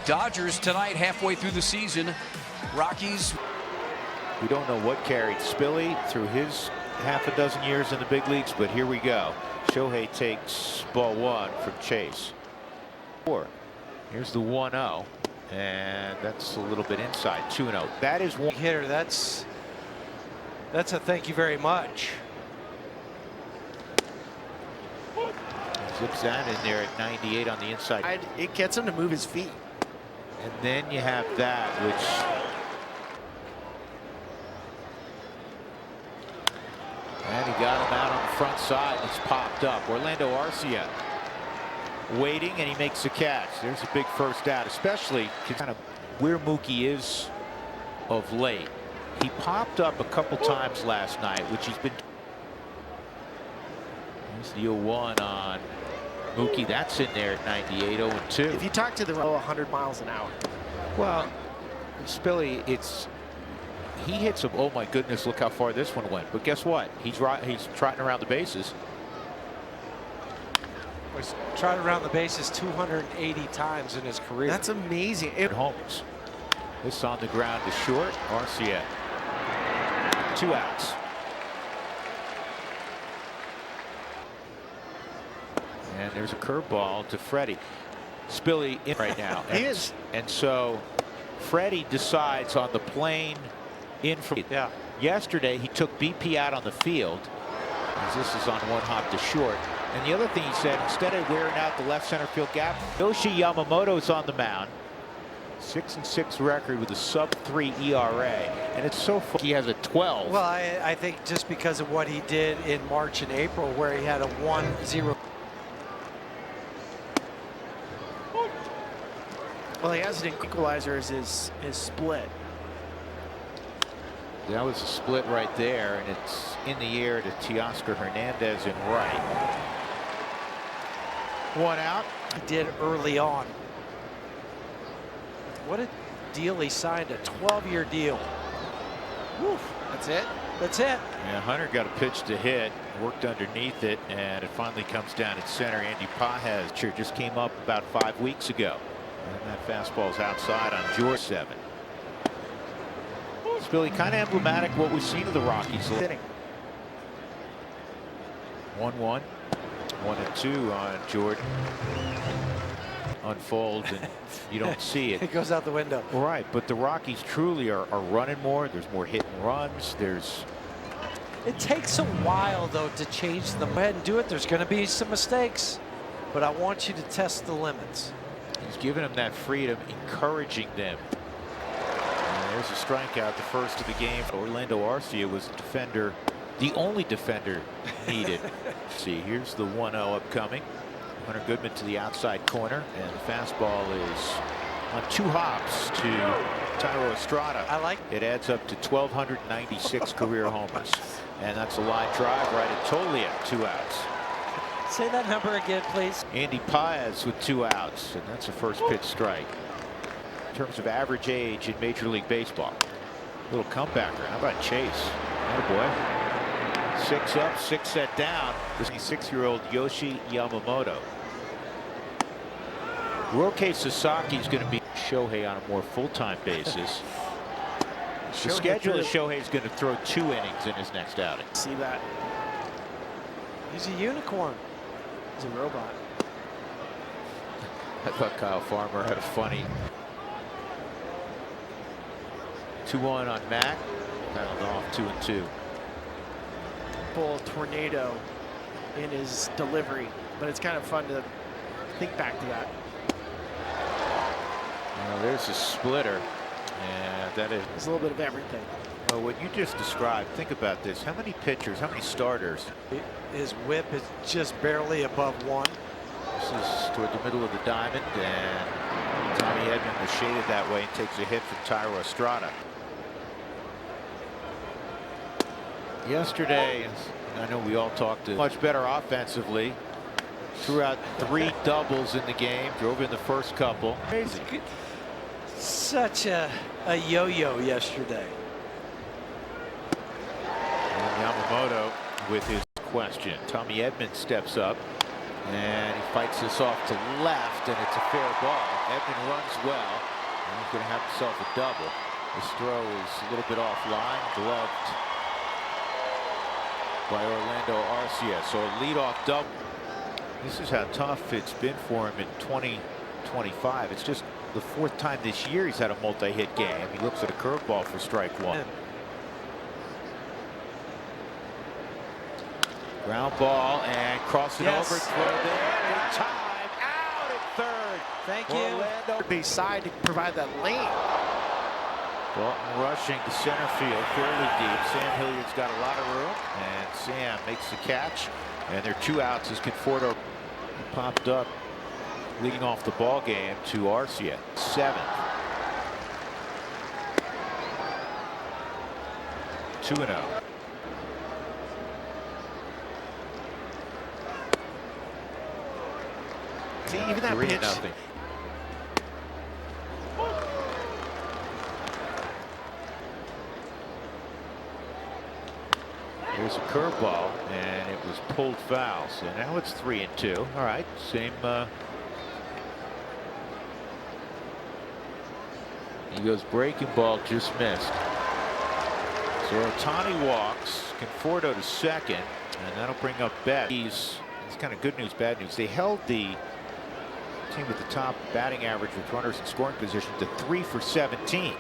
Dodgers tonight, halfway through the season. Rockies. We don't know what carried Spilly through his half a dozen years in the big leagues, but here we go. Shohei takes ball one from Chase. Here's the 1-0, and that's a little bit inside. 2-0. That is one hitter. That's a thank you very much. Zips that in there at 98 on the inside. It gets him to move his feet. And then you have that, which. And he got him out on the front side. It's popped up. Orlando Arcia waiting, and he makes the catch. There's a big first out, especially kind of where Mookie is of late. He popped up a couple times last night, which he's been. There's the 0-1 on Mookie. That's in there at 98, 0-2. If you talk to the 100 miles an hour. Well, Spilly, he hits him. Oh my goodness, look how far this one went. But guess what? He's trotting around the bases. He's trotted around the bases 280 times in his career. That's amazing. Holmes. This on the ground to short. Arcia. 2 outs. And there's a curveball to Freddie. Spilly in right now. He is. And so Freddie decides on the plane in from. Yeah. Yesterday he took BP out on the field as this is on one hop to short. And the other thing he said, instead of wearing out the left center field gap, Yoshi Yamamoto's on the mound. 6-6 record with a sub-3 ERA, and it's so fun. He has a 12. Well, I think just because of what he did in March and April, where he had a 1-0. Well, he has an equalizer as his split. That was a split right there, and it's in the air to Teoscar Hernandez in right. 1 out. He did early on. What a deal he signed, a 12-year deal. Woo. That's it? That's it. Yeah, Hunter got a pitch to hit, worked underneath it, and it finally comes down at center. Andy Pajes just came up about 5 weeks ago. And that fastball's outside on George 7. Spilly, kind of emblematic what we've seen of the Rockies. 1-1. 1-2 on Jordan. Unfolds and you don't see it. It goes out the window. Right, but the Rockies truly are running more. There's more hit and runs. It takes a while though to change them. Go ahead and do it. There's going to be some mistakes, but I want you to test the limits. He's giving them that freedom, encouraging them. And there's a strikeout, the first of the game. Orlando Arcia was the defender, the only defender needed. See, here's the 1-0 upcoming. Hunter Goodman to the outside corner, and the fastball is on 2 hops to Thairo Estrada. I like it. Adds up to 1,296 career homers, and that's a line drive right at Tolia. 2 outs. Say that number again, please. Andy Pajes with 2 outs, and that's a first pitch strike. In terms of average age in Major League Baseball, little comebacker. How about Chase? Attaboy. 6 up, 6 set down. This 6-year-old Yoshi Yamamoto. Roque Sasaki is going to be Shohei on a more full-time basis. The schedule is Shohei is going to throw 2 innings in his next outing. See that? He's a unicorn. He's a robot. I thought Kyle Farmer had a funny 2-1 on Mac. Fouled off 2-2. Full tornado in his delivery, but it's kind of fun to think back to that. Well, there's a splitter, and that is There's a little bit of everything. well, what you just described. Think about this. How many pitchers, how many starters? His whip is just barely above 1. This is toward the middle of the diamond, and Tommy Edman was shaded that way and takes a hit from Thairo Estrada. Yesterday, I know we all talked much better offensively. Threw out 3 doubles in the game, drove in the first couple. Crazy. Such a yo-yo yesterday. And Yamamoto with his question. Tommy Edman steps up. And he fights this off to left, and it's a fair ball. Edman runs well, and he's going to have himself a double. This throw is a little bit offline, gloved by Orlando Arcia. So a leadoff double. This is how tough it's been for him in 2025. It's just the fourth time this year he's had a multi-hit game. He looks at a curveball for strike one. Ground ball and crossing over, throw there, and time out at third. Thank you. Orlando base side to provide that lane. Dalton rushing to center field, fairly deep. Sam Hilliard's got a lot of room, and Sam makes the catch. And there are 2 outs as Conforto popped up, leading off the ball game to Arcia, 7th. 2-0. See, even that 3-0. pitch. There's a curveball, and it was pulled foul. So now it's 3-2. All right, same. He goes breaking ball, just missed. So Ohtani walks, Conforto to second, and that'll bring up Bet. It's kind of good news, bad news. They held the team with the top batting average with runners in scoring position to 3 for 17.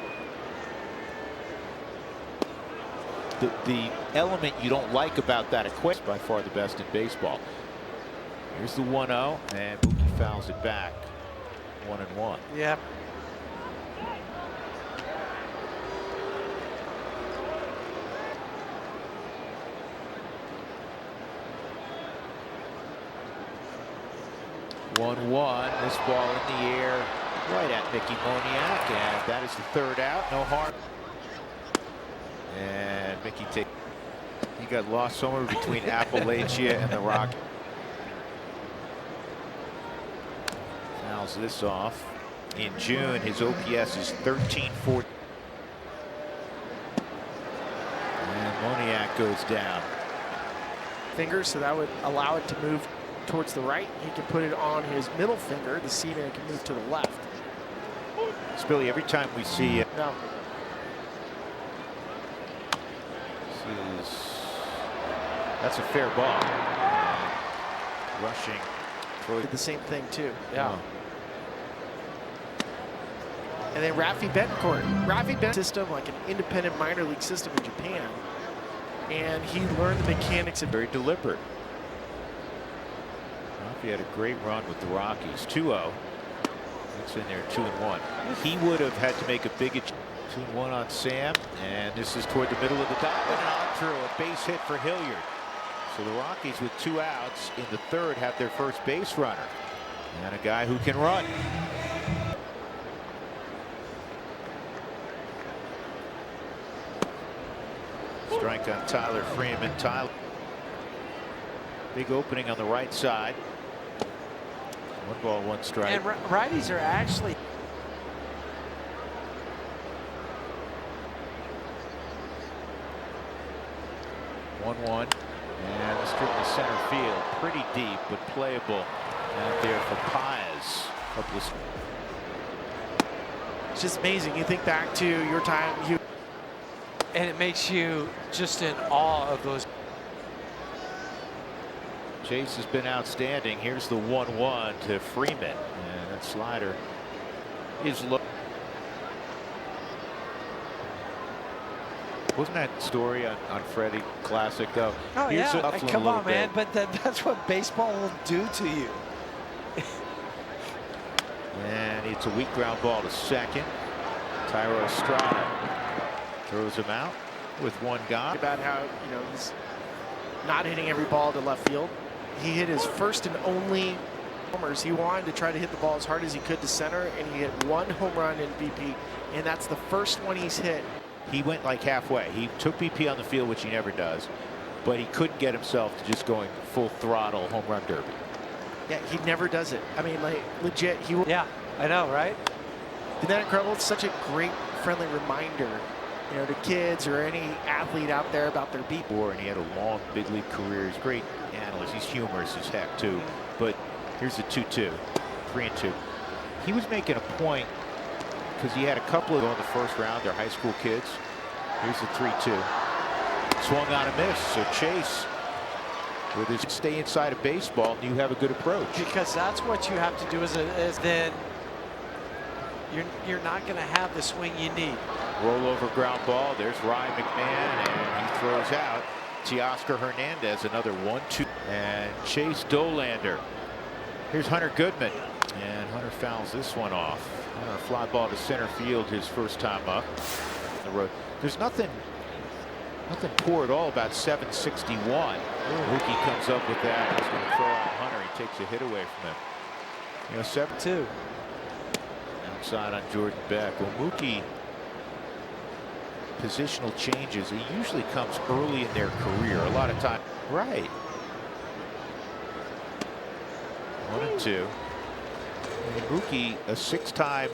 The element you don't like about that equation, by far the best in baseball. Here's the 1-0, and Mookie fouls it back. 1-1. Yeah. This ball in the air right at Mickey Moniak, and that is the 3rd out. No harm. And Mickey he got lost somewhere between Appalachia and the Rockies. Fouls this off. In June, his OPS is 1340. And Moniak goes down. Finger, so that would allow it to move towards the right. He can put it on his middle finger. The C-man can move to the left. Spilly, every time we see it. No. That's a fair ball. Rushing. Did the same thing too. Yeah. And then Rafi Betancourt. Rafi Betancourt system, like an independent minor league system in Japan. And he learned the mechanics of very deliberate. Rafi had a great run with the Rockies. 2-0. That's in there, 2-1. He would have had to make a big 2-1 on Sam, and this is toward the middle of the diamond and on through. A base hit for Hilliard. So the Rockies, with 2 outs in the 3rd, have their first base runner and a guy who can run. Strike on Tyler Freeman. Tyler, big opening on the right side. 1 ball, 1 strike. And righties are actually. 1-1, and it's driven to center field, pretty deep but playable out there for Paez. It's just amazing. You think back to your time, And it makes you just in awe of those. Chase has been outstanding. Here's the 1-1 to Freeman, and that slider is low. Wasn't that story on Freddie Classic though? Oh Here's yeah, come on, man! bit. But that's what baseball will do to you. And it's a weak ground ball to second. Tyro Estrada throws him out with 1 gone. about how he's not hitting every ball to left field. He hit his first and only homers. He wanted to try to hit the ball as hard as he could to center, and he hit 1 home run in BP, and that's the first one he's hit. He went like halfway. He took BP on the field, which he never does, but he couldn't get himself to just going full throttle home run derby. Yeah, he never does it. I mean, like, legit, he will. Yeah, I know, right? Isn't that incredible? It's such a great, friendly reminder, to kids or any athlete out there about their BP. And he had a long big league career. He's great analyst. He's humorous as heck too. But here's the 2-2, 3-2. He was making a point because he had a couple of in the first round. They're high school kids. Here's the 3-2. Swung on a miss. So Chase, with his stay inside of baseball, and you have a good approach. Because that's what you have to do is then you're not going to have the swing you need. Rollover ground ball. There's Ryan McMahon, and he throws out Teoscar Hernandez. Another 1-2. And Chase Dolander. Here's Hunter Goodman, and Hunter fouls this one off. A fly ball to center field his first time up the road. There's nothing poor at all about 761. Mookie comes up with that. He's going to throw out Hunter. He takes a hit away from him. You know, 7-2. Outside on Jordan Beck. Well, Mookie, positional changes, it usually comes early in their career. A lot of time. Right. 1-2. And Mookie, a 6-time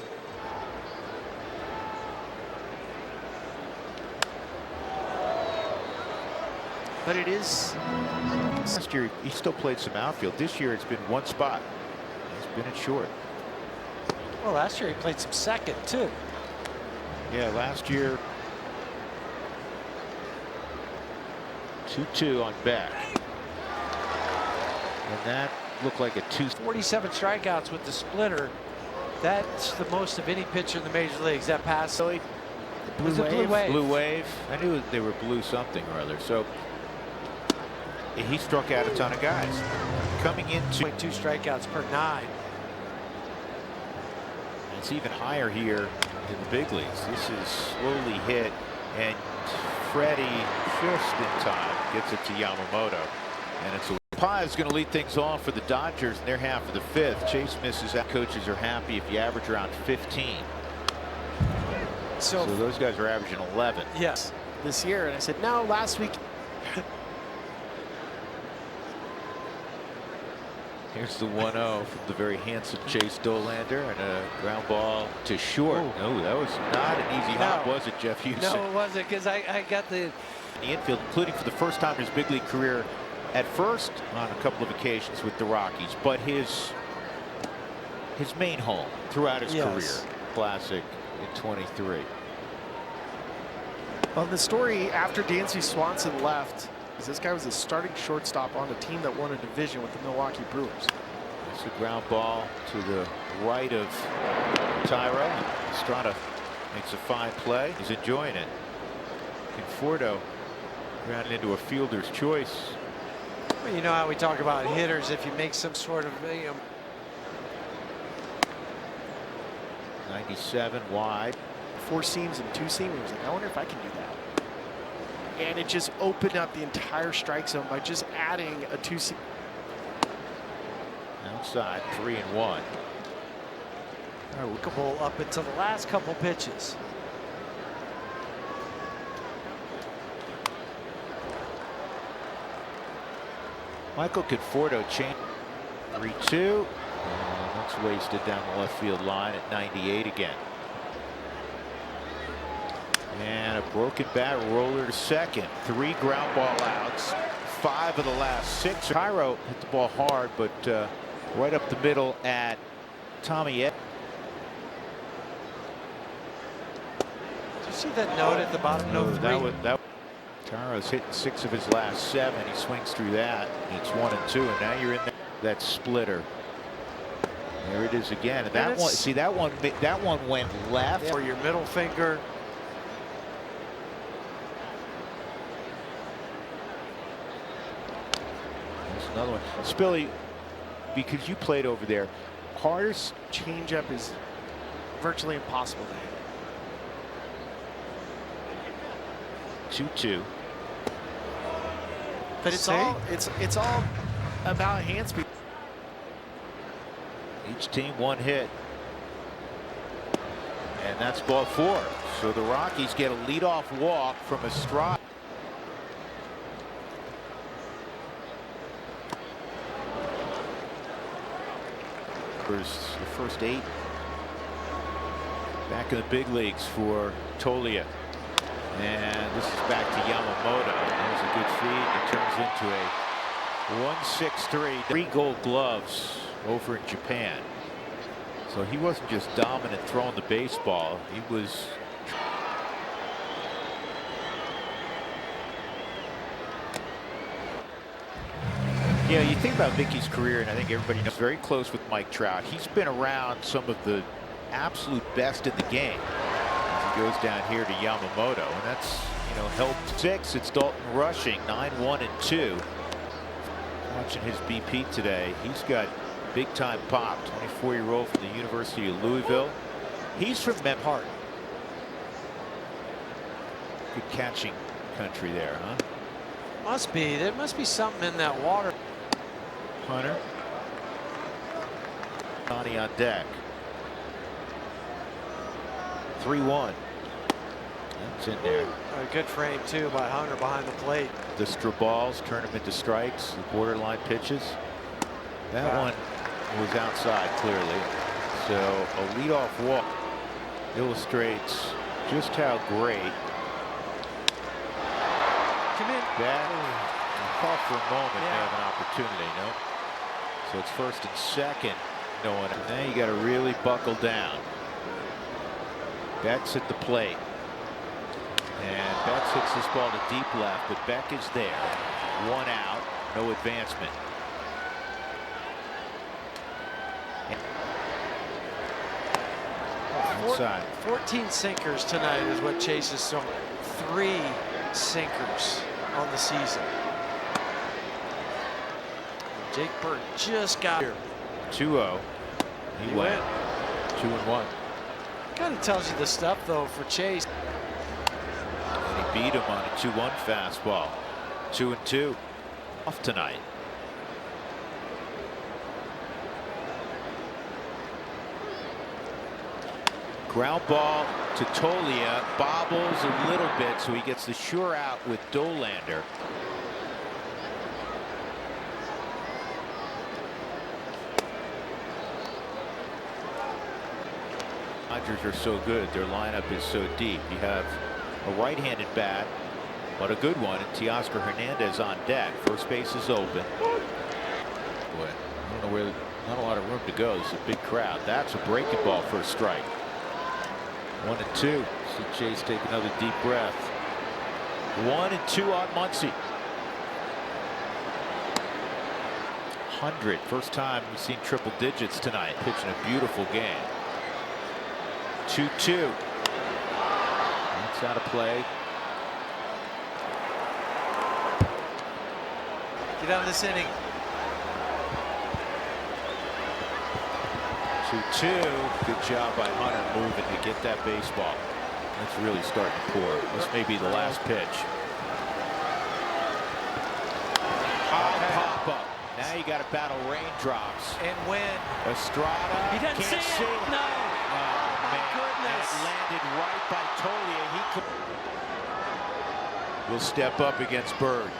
But it is. last year he still played some outfield. This year it's been one spot. He's been at short. Well, last year he played some second too. Yeah, last year 2-2 on Beck. And that looked like a 47 strikeouts with the splitter. That's the most of any pitcher in the major leagues. That pass. Blue Was it Blue Wave? Blue Wave. I knew they were blue something or other. So he struck out a ton of guys. Coming into 2 strikeouts per 9. It's even higher here in the big leagues. This is slowly hit, and Freddie just in time gets it to Yamamoto, and it's a Pie is going to lead things off for the Dodgers in their half of the 5th. Chase misses out. Coaches are happy if you average around 15. So those guys are averaging 11. Yes. This year, and I said no last week. Here's the 1-0 from the very handsome Chase Dolander, and a ground ball to short. No, that was not an easy hop, was it, Jeff Hughes? No, it wasn't, because I got the infield, including for the first time in his big league career, at first on a couple of occasions with the Rockies, but his main home throughout his career. Classic in 23. Well, the story after Dansby Swanson left is this guy was a starting shortstop on a team that won a division with the Milwaukee Brewers. It's a ground ball to the right of Tyra. Estrada makes a fine play. He's enjoying it. Conforto grounded into a fielder's choice. Well, you know how we talk about hitters, if you make some sort of 97 wide. 4 seams and 2 seamers. Like, I wonder if I can do that. And it just opened up the entire strike zone by just adding a 2-seam. Outside, 3-1. Workable up until the last couple pitches. Michael Conforto changed 3-2. That's wasted down the left field line at 98 again. And a broken bat, roller to second. 3 ground ball outs. 5 of the last 6. Cairo hit the ball hard, but right up the middle at Tommy. Did you see that note at the bottom? No, that Cairo's hitting 6 of his last 7. He swings through that. It's 1-2, and now you're in that splitter. There it is again. And that one, see that one went left. For your middle finger. There's another one. Spilly, because you played over there, hardest Changeup is virtually impossible to hit. 2-2. But it's all about hand speed. Each team 1 hit. And that's ball 4. So the Rockies get a leadoff walk from Estrada. The first 8 back in the big leagues for Tolia. And this is back to Yamamoto. That was a good feed. It turns into a 163, 3 gold gloves over in Japan. So he wasn't just dominant throwing the baseball, he was. Yeah, you think about Mickey's career, and I think everybody knows, very close with Mike Trout. He's been around some of the absolute best in the game. As he goes down here to Yamamoto, and that's, you know, helped. 6, it's Dalton rushing, 9-1-2. Watching his BP today, he's got big time pop. 24-year-old from the University of Louisville. He's from Memhart. Good catching country there, huh? Must be. There must be something in that water. Hunter. Donnie on deck. 3-1. That's in there. A good frame too by Hunter behind the plate. The straw balls turn them into strikes. The borderline pitches. That one was outside clearly. So a leadoff walk illustrates just how great. Come in. That I thought for a moment they have an opportunity, no? So it's first and second. No one. Now you got to really buckle down. Beck's at the plate. And Beck hits this ball to deep left, but Beck is there. 1 out, no advancement. Inside. 14 sinkers tonight is what Chase is throwing. 3 sinkers on the season. Jake Bird just got here. 2-0. He went 2-1. Kind of tells you the stuff though for Chase. And he beat him on a 2-1 fastball. 2-2 off tonight. Ground ball to Tolia, bobbles a little bit, so he gets the sure out with Dolander. Dodgers are so good, their lineup is so deep. You have a right-handed bat, but a good one, and Teoscar Hernandez on deck. First base is open. Boy, I don't know where, not a lot of room to go. It's a big crowd. That's a breaking ball for a strike. 1-2. See Chase take another deep breath. 1-2 on Muncy. 100. First time we've seen triple digits tonight. Pitching a beautiful game. 2-2. That's out of play. Get out of this inning. 2-2. Good job by Hunter moving to get that baseball. It's really starting to pour. This may be the last pitch. Pop up. Now you got to battle raindrops. And when Estrada. he doesn't can't see it. No. Oh, My man. goodness. It landed right by Tolia. He could. Will step up against Bird.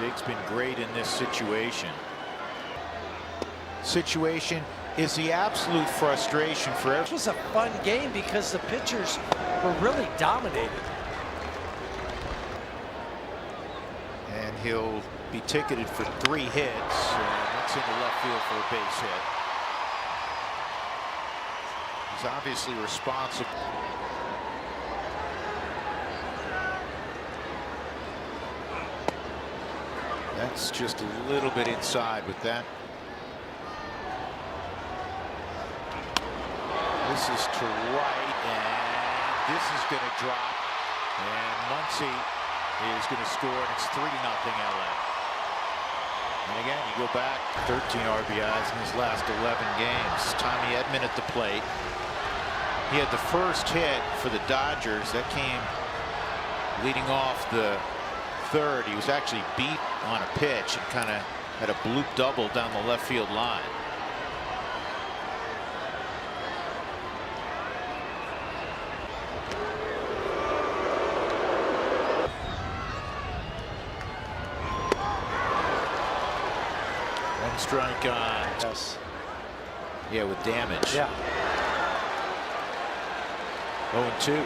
Jake's been great in this situation. Situation is the absolute frustration for everyone. This was a fun game because the pitchers were really dominated. And he'll be ticketed for 3 hits. And that's into left field for a base hit. He's obviously responsible. That's just a little bit inside with that. This is to right, and this is going to drop. And Muncy is going to score, and it's 3-0 LA. And again, you go back 13 RBIs in his last 11 games. Tommy Edman at the plate. He had the first hit for the Dodgers. That came leading off the 3rd. He was actually beat on a pitch and kind of had a bloop double down the left field line. One strike on. Yes. Yeah, with damage. Yeah. 0-2.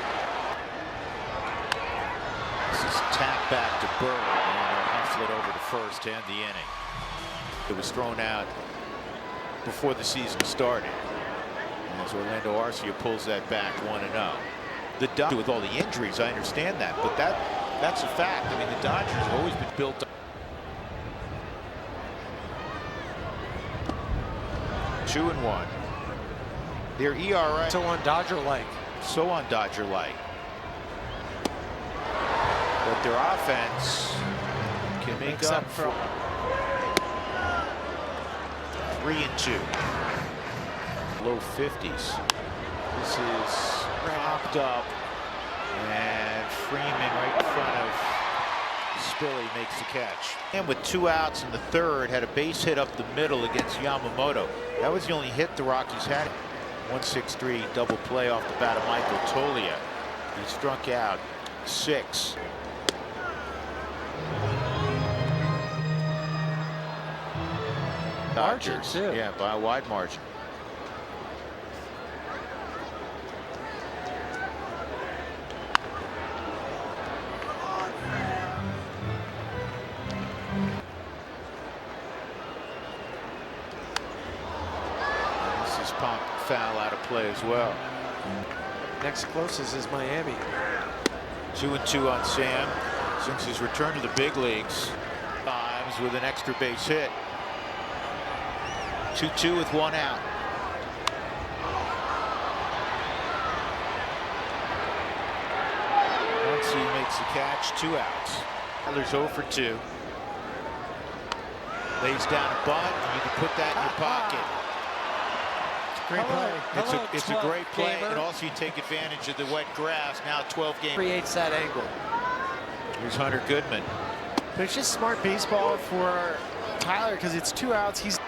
This is tap back to Bird. And slid over to first to end the inning. It was thrown out before the season started. As Orlando Arcia pulls that back 1-0. The Dodgers, with all the injuries, I understand that, but that's a fact. I mean, the Dodgers have always been built up. 2-1. Their ERA So on Dodger-like. so on Dodger-like. But their offense can make up for 3-2. Low 50s. This is popped up, and Freeman right in front of Spilly makes the catch. And with 2 outs in the third, had a base hit up the middle against Yamamoto. That was the only hit the Rockies had. 1-6-3 double play off the bat of Michael Toglia. He struck out 6. Dodgers, too. yeah, by a wide margin. This is pop foul out of play as well. Next closest is Miami. 2-2 on Sam since his return to the big leagues. Times with an extra base hit. 2-2 with 1 out. Once he makes the catch, 2 outs. Tyler's 0 for 2. Lays down a bunt, and you can put that in your pocket. Great play. It's a great play, and also you take advantage of the wet grass. Now 12 games. Creates that angle. Here's Hunter Goodman. But it's just smart baseball for Tyler because it's 2 outs. He's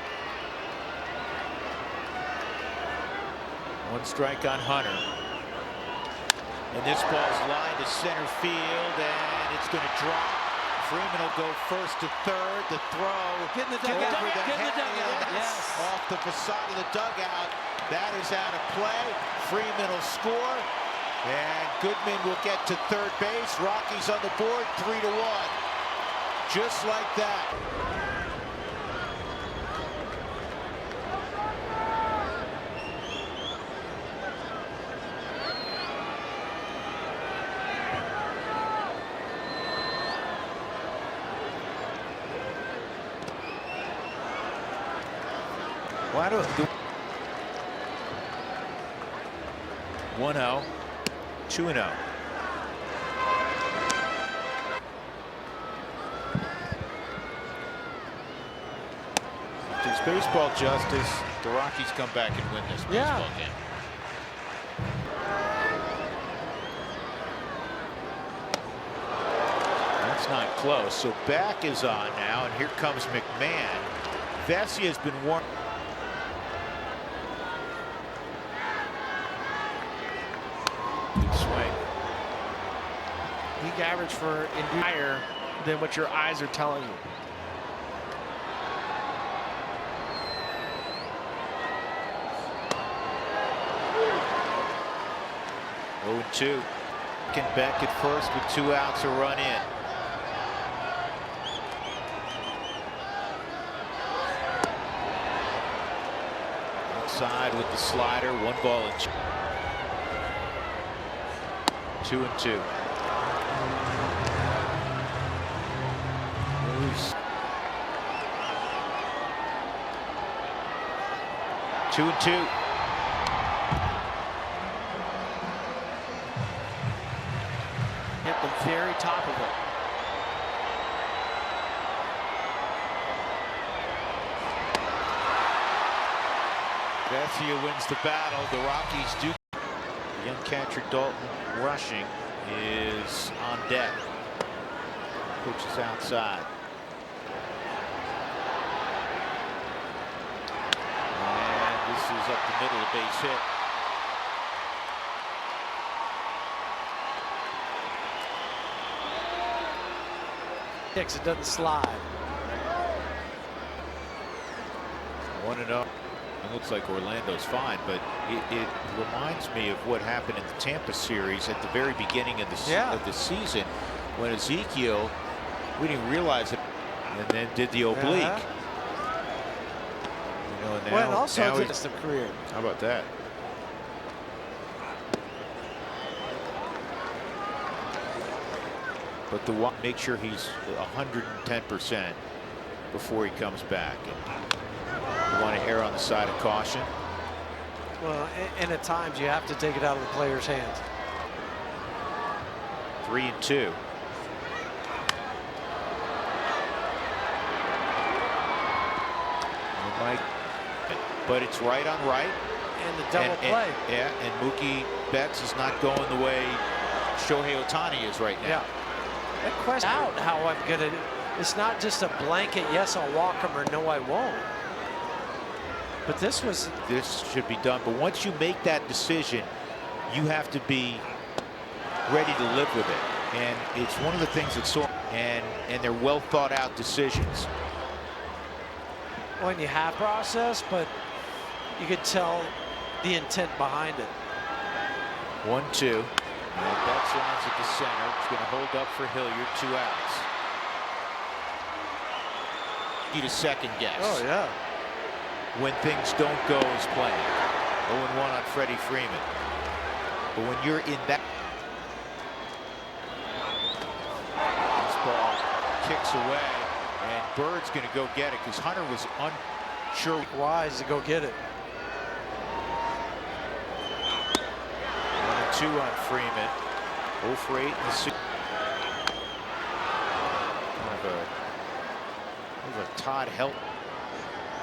1 strike on Hunter. And this ball's lined to center field, and it's going to drop. Freeman will go first to third. The throw Get in the dugout. over the Get in the head, dugout. Yes. off the facade of the dugout. That is out of play. Freeman will score, and Goodman will get to third base. Rockies on the board, 3-1. Just like that. Why do 1-0, 2-0. If there's baseball justice, the Rockies come back and win this baseball game. That's not close. So back is on now, and here comes McMahon. Vesia has been warned. Good swing. league average for higher than what your eyes are telling you. Oh, 2. Beck at first with 2 outs, a run in. Outside with the slider, 1 ball and 2-2. Moves. 2-2. Hit the very top of it. Vesia wins the battle. The Rockies do. The young catcher Dalton rushing is on deck. Pitch is outside. And this is up the middle, a base hit. It doesn't slide. 1-0. It looks like Orlando's fine, but it reminds me of what happened in the Tampa series at the very beginning of the season when Ezekiel, we didn't realize it. and then did the oblique. Uh-huh. You know, and Well, and now also he's- just the career. how about that? But make sure he's 110% before he comes back. And you want to err on the side of caution. Well, and at times you have to take it out of the player's hands. 3-2. But it's right on right. And the double play. Yeah, and Mookie Betts is not going the way Shohei Ohtani is right now. Yeah. That question out how I'm gonna. It's not just a blanket. Yes, I'll walk him, or no, I won't. But this should be done. But once you make that decision, you have to be ready to live with it. And it's one of the things that's so and they're well thought out decisions. when you have process, but you could tell the intent behind it. 1-2. And Betts lines at the center. It's going to hold up for Hilliard. 2 outs. Need a second guess. Oh, yeah. When things don't go as planned. 0-1 on Freddie Freeman. But when you're in that, this ball kicks away, and Bird's going to go get it because Hunter was unsure. Wise to go get it. 1-2 on Freeman. 0 for 8 in the season. Kind of a Todd help.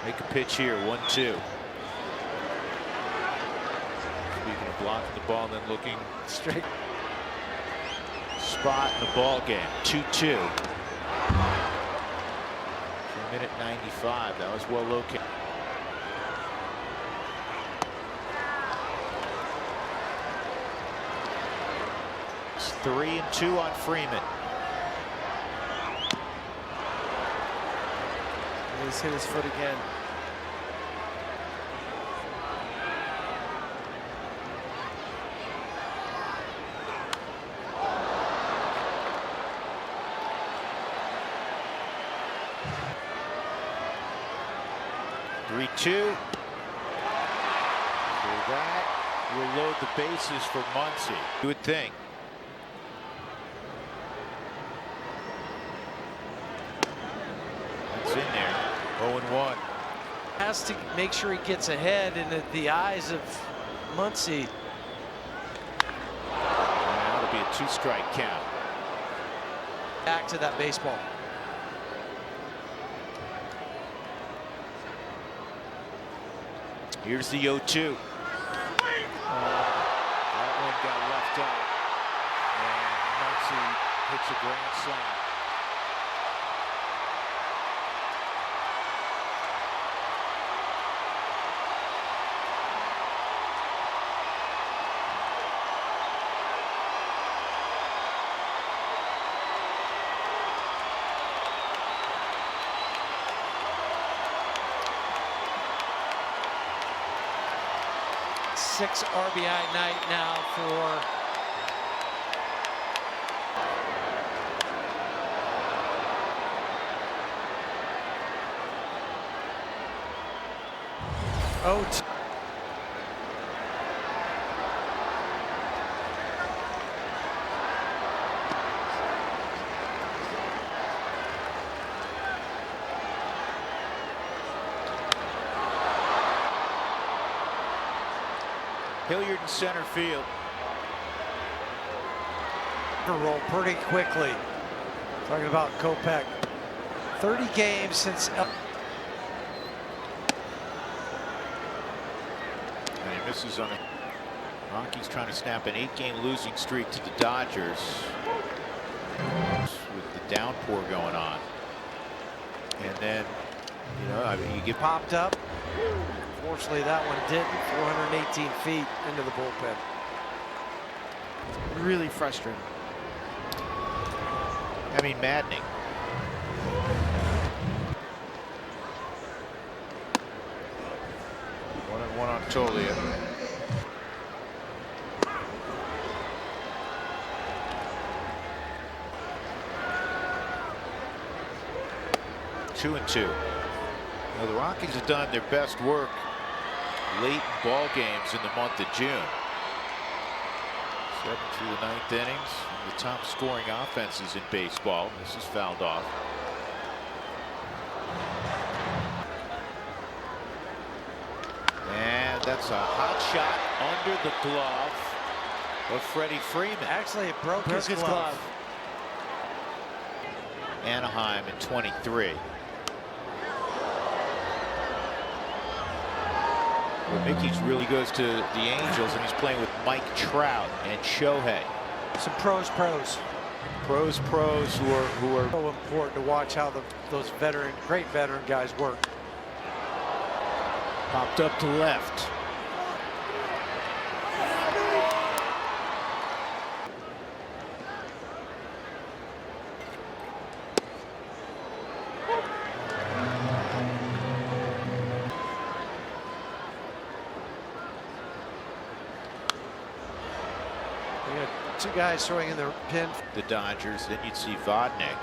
Make a pitch here. 1-2. Speaking of blocking the ball and then looking Straight. Spot in the ball game. 2-2. 1:95. That was well located. It's 3-2 on Freeman. He's hit his foot again. Three-two. For that, will load the bases for Muncy. You would think. That's in there. 0-1. Has to make sure he gets ahead in the eyes of Muncy. That'll be a 2-strike count. Back to that baseball. Here's the 0-2. That one got left up. And Muncy hits a grand slam. Six RBI night now for Oates. Hilliard in center field. Roll pretty quickly. Talking about Kopech. 30 games since. And he misses on it. Rockies trying to snap an 8-game losing streak to the Dodgers. With the downpour going on. And then, you know, I mean, you get Popped up. Fortunately, that one didn't. 418 feet into the bullpen. Really frustrating. I mean, maddening. One on Tolia. 2-2. Now, the Rockies have done their best work late in ball games in the month of June. 7 through the 9th innings. One of the top scoring offenses in baseball. This is fouled off. And that's a hot shot under the glove of Freddie Freeman. Actually, it broke his glove. Anaheim in 23. Well, Mickey's really goes to the Angels, and he's playing with Mike Trout and Shohei. Some pros Who are so important to watch how those great veteran guys work. popped up to left. We got two guys throwing in the pin. The Dodgers, then you'd see Vodnik.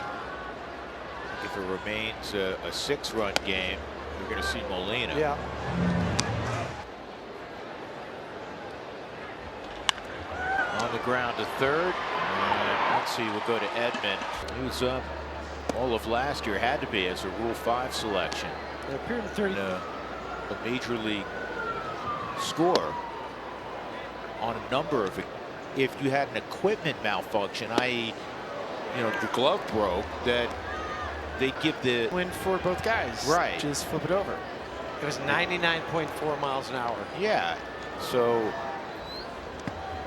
If it remains a 6-run game, you're going to see Molina. Yeah. On the ground to third. And Muncy will go to Edman. He was up all of last year, had to be, as a Rule 5 selection. It appeared in 30. A major league score on a number of, if you had an equipment malfunction, i.e., the glove broke, that they'd give the Win for both guys. Right. Just flip it over. It was 99.4 miles an hour. Yeah, so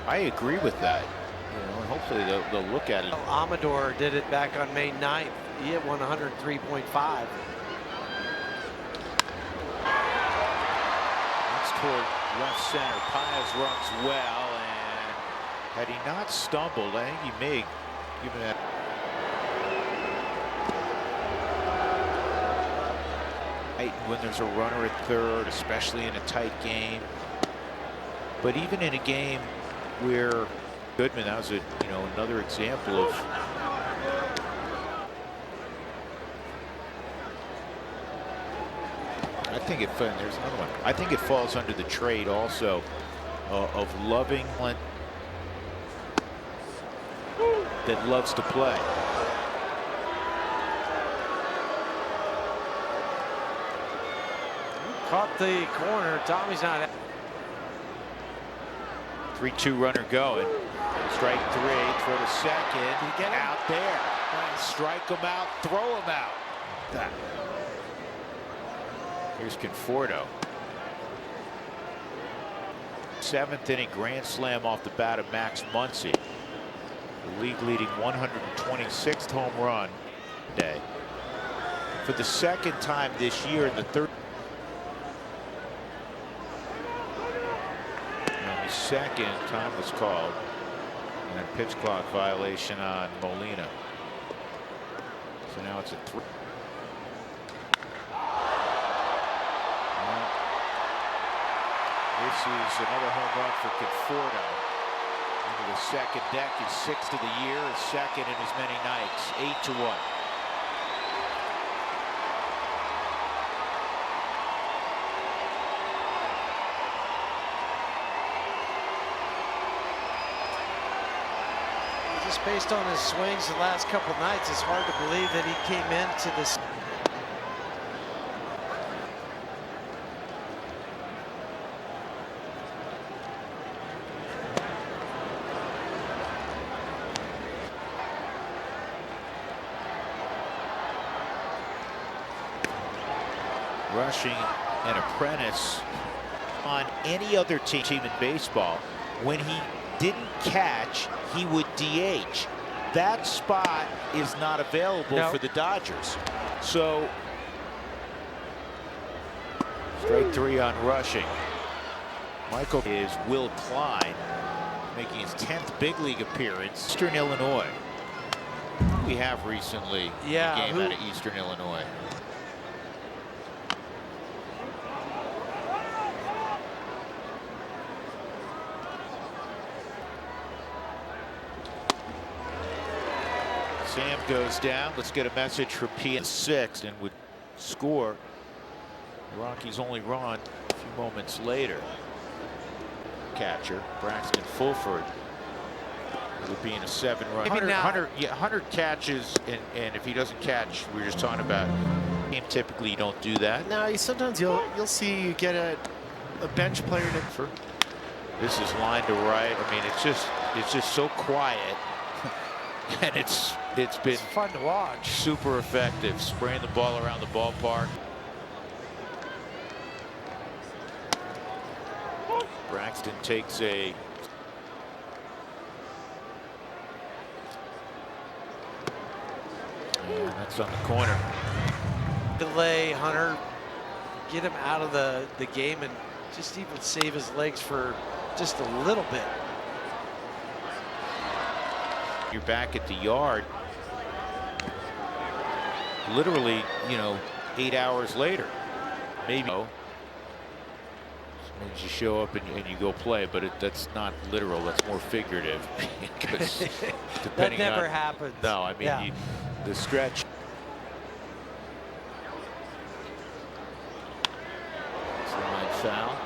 I agree with that. And hopefully they'll look at it. Amador did it back on May 9th. He hit 103.5. That's toward left center. Paez runs well, and had he not stumbled, I think he may have given that. When there's a runner at third, especially in a tight game. But even in a game where Goodman, that was another example of there's another one. I think it falls under the trade also of loving one that loves to play. Caught the corner. Tommy's not. 3-2 runner going. Strike 3. Throw to second. Get out there. Strike him out. Throw him out. That. Here's Conforto. 7th inning grand slam off the bat of Max Muncy. The league leading 126th home run day. For the second time this year in the third. Second time was called, and a pitch clock violation on Molina. So now it's a 3. This is another home run for Conforto. Into the second deck, his 6th of the year, his second in as many nights. 8-1. Just based on his swings the last couple nights, it's hard to believe that he came into this. Rushing an apprentice on any other team in baseball, when he didn't catch, he would DH. That spot is not available for the Dodgers. So strike 3 on rushing. Michael is Will Klein, making his 10th big league appearance. Eastern Illinois. We have recently a game out of Eastern Illinois. Sam goes down. Let's get a message for P and 6, and would score. The Rockies only run a few moments later. Catcher Braxton Fulford. It being a 7-run. 100 catches, and if he doesn't catch, we were just talking about game. Typically, you don't do that. Now, sometimes you'll see you get a bench player to. This is line to right. I mean, it's just so quiet, and it's been fun to watch. Super effective, spraying the ball around the ballpark. Braxton takes a. And that's on the corner. Delay Hunter, get him out of the game and just even save his legs for just a little bit. You're back at the yard. Literally, 8 hours later. Maybe. You show up and you go play, but that's not literal. That's more figurative. That never happens. No, I mean the stretch. Line foul.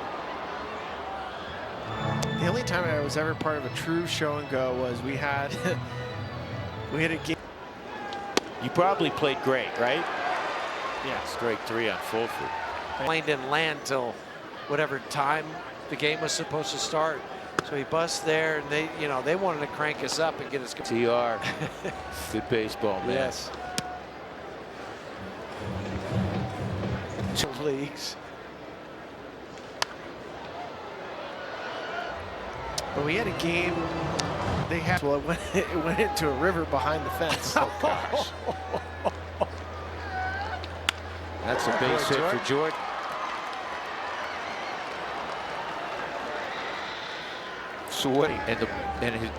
The only time I was ever part of a true show and go was we had a game. You probably played great, right? Yeah. Strike 3 on Fulford. Plane didn't land till whatever time the game was supposed to start. So he busts there, and they wanted to crank us up and get us. TR, good baseball, man. Yes. 2 leagues. But we had a game. They had it went into a river behind the fence. Oh gosh. That's a base hit for Jordan. So what?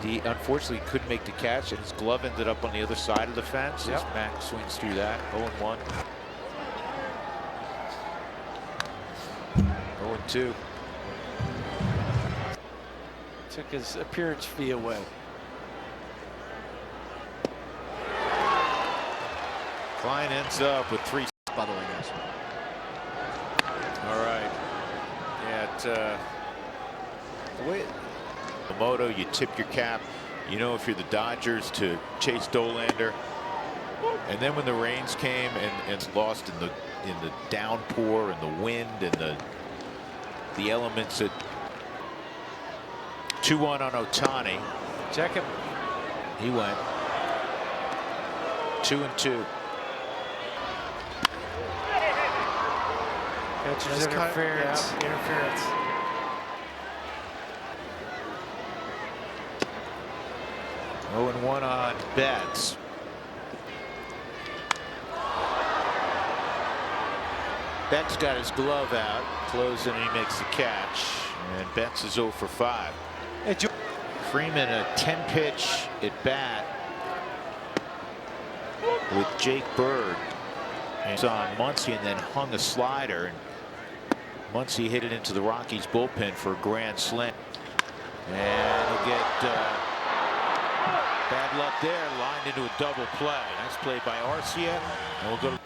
He unfortunately couldn't make the catch, and his glove ended up on the other side of the fence. As Mac swings through that. 0-1. 0-2. Took his appearance fee away. Klein ends up with 3. By the way, guys. All right. Yeah. The way. Moto, you tip your cap. If you're the Dodgers to Chase Dolander, and then when the rains came and lost in the downpour and the wind and the elements, at 2-1 on Ohtani. Check him. He went 2-2. Catcher's interference. Yeah, interference. 0-1 on Betts. Betts got his glove out, closing, and he makes the catch. And Betts is 0 for 5. Freeman, a 10-pitch at bat with Jake Bird. And it's on Muncy, and then hung a slider. And Muncy hit it into the Rockies bullpen for a grand slam. And he'll get bad luck there, lined into a double play. Nice play by Arcia. And we'll go to.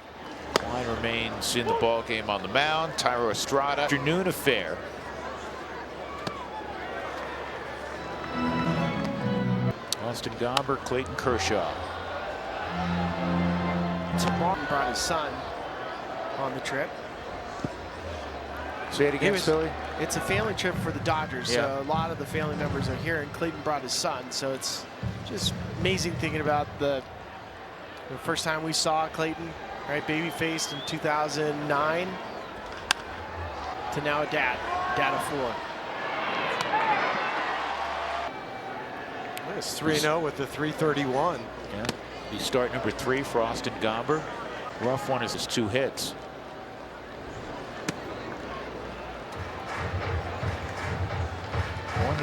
Klein remains in the ball game on the mound. Tyro Estrada. Afternoon affair. Austin Gomber, Clayton Kershaw. Martin brought his son on the trip. Say it again, Philly. It's a family trip for the Dodgers. Yeah. So a lot of the family members are here, and Clayton brought his son. So it's just amazing thinking about the first time we saw Clayton, right, baby faced in 2009, to now a dad of 4. It's 3-0 with the 331. Yeah. He's start number 3 for Austin Gomber. Rough one is his 2 hits.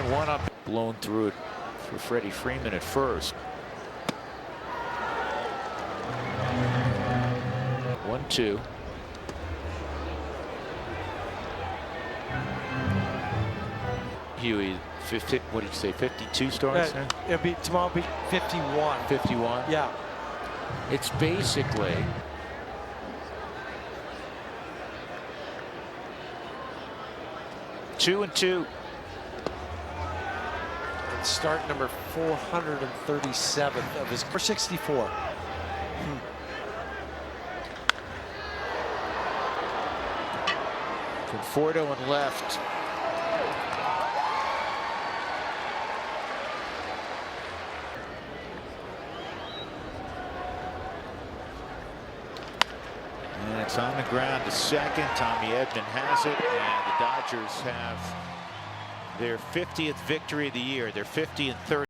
One up, blown through it for Freddie Freeman at first. 1-2. Huey, 50, what did you say, 52 starts now? Tomorrow will be 51. 51? Yeah. It's basically 2-2. And start number 437th of his 464. Conforto and left. And it's on the ground to second. Tommy Edman has it, and the Dodgers have their 50th victory of the year. They're 50-30.